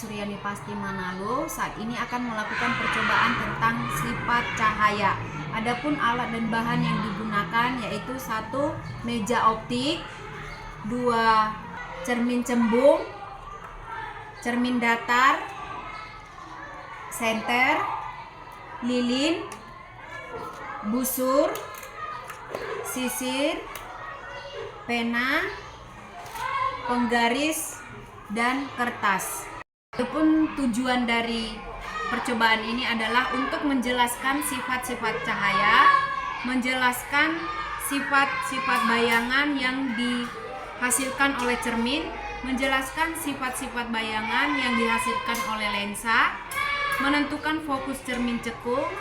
Suryani Pasti Manado saat ini akan melakukan percobaan tentang sifat cahaya. Adapun alat dan bahan yang digunakan yaitu 1 meja optik, 2 cermin cembung, cermin datar, senter, lilin, busur, sisir, pena, penggaris, dan kertas. Adapun tujuan dari percobaan ini adalah untuk menjelaskan sifat-sifat cahaya, menjelaskan sifat-sifat bayangan yang dihasilkan oleh cermin, menjelaskan sifat-sifat bayangan yang dihasilkan oleh lensa, menentukan fokus cermin cekung,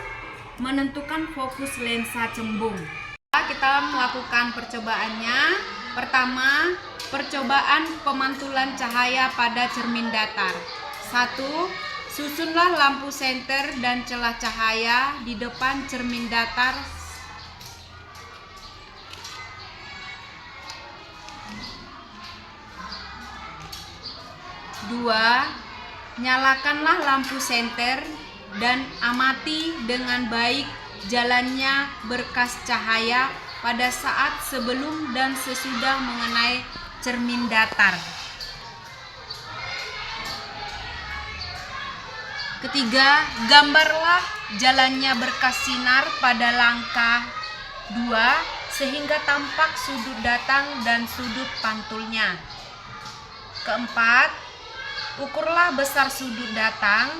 menentukan fokus lensa cembung. Kita melakukan percobaannya. Pertama, percobaan pemantulan cahaya pada cermin datar. 1. Susunlah lampu senter dan celah cahaya di depan cermin datar. 2. Nyalakanlah lampu senter dan amati dengan baik jalannya berkas cahaya pada saat sebelum dan sesudah mengenai cermin datar. Ketiga, gambarlah jalannya berkas sinar pada langkah 2 sehingga tampak sudut datang dan sudut pantulnya. Keempat, ukurlah besar sudut datang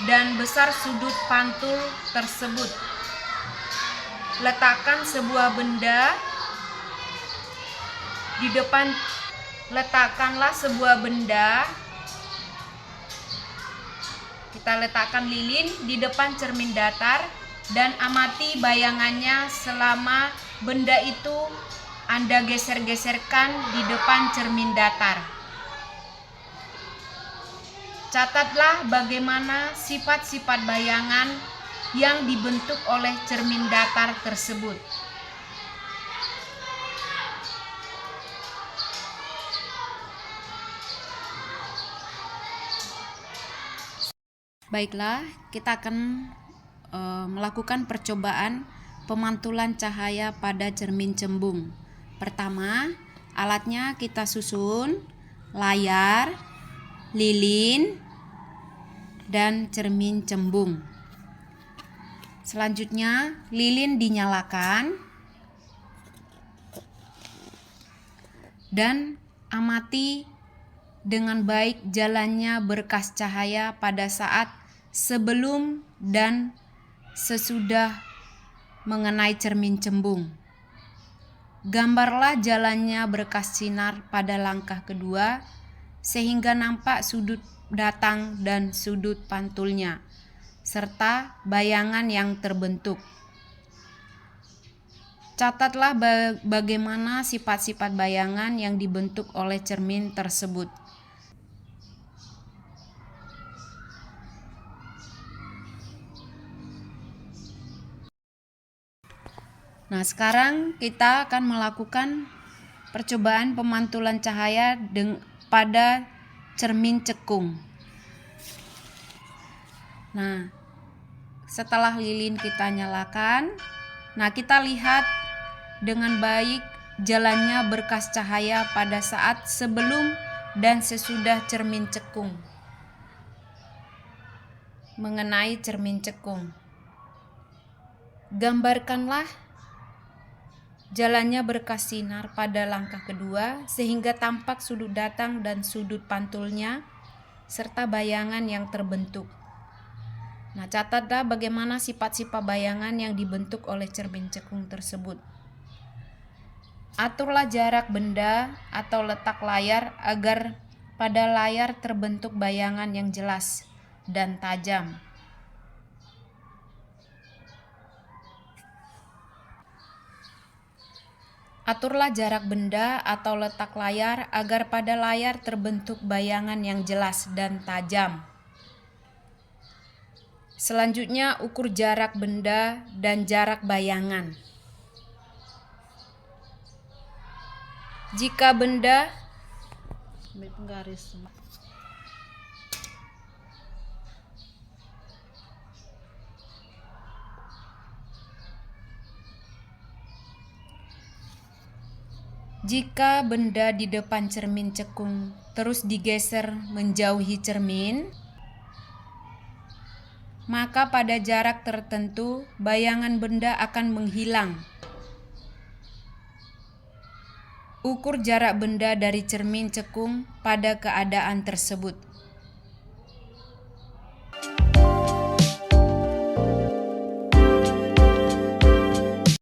dan besar sudut pantul tersebut. Letakkan sebuah benda di depan. Letakkanlah sebuah benda. Kita letakkan lilin di depan cermin datar dan amati bayangannya selama benda itu Anda geser-geserkan di depan cermin datar. Catatlah bagaimana sifat-sifat bayangan yang dibentuk oleh cermin datar tersebut. Baiklah, kita akan melakukan percobaan pemantulan cahaya pada cermin cembung. Pertama, alatnya kita susun layar, lilin, dan cermin cembung. Selanjutnya, lilin dinyalakan dan amati dengan baik jalannya berkas cahaya pada saat sebelum dan sesudah mengenai cermin cembung. Gambarlah jalannya berkas sinar pada langkah kedua sehingga nampak sudut datang dan sudut pantulnya serta bayangan yang terbentuk. Catatlah bagaimana sifat-sifat bayangan yang dibentuk oleh cermin tersebut. Nah, sekarang kita akan melakukan percobaan pemantulan cahaya pada cermin cekung. Nah, setelah lilin kita nyalakan, kita lihat dengan baik jalannya berkas cahaya pada saat sebelum dan sesudah cermin cekung mengenai cermin cekung. Gambarkanlah jalannya berkas sinar pada langkah kedua sehingga tampak sudut datang dan sudut pantulnya serta bayangan yang terbentuk. Nah, catatlah bagaimana sifat-sifat bayangan yang dibentuk oleh cermin cekung tersebut. Aturlah jarak benda atau letak layar agar pada layar terbentuk bayangan yang jelas dan tajam. Aturlah jarak benda atau letak layar agar pada layar terbentuk bayangan yang jelas dan tajam. Selanjutnya, ukur jarak benda dan jarak bayangan. Jika benda Jika benda di depan cermin cekung terus digeser menjauhi cermin, maka pada jarak tertentu bayangan benda akan menghilang. Ukur jarak benda dari cermin cekung pada keadaan tersebut.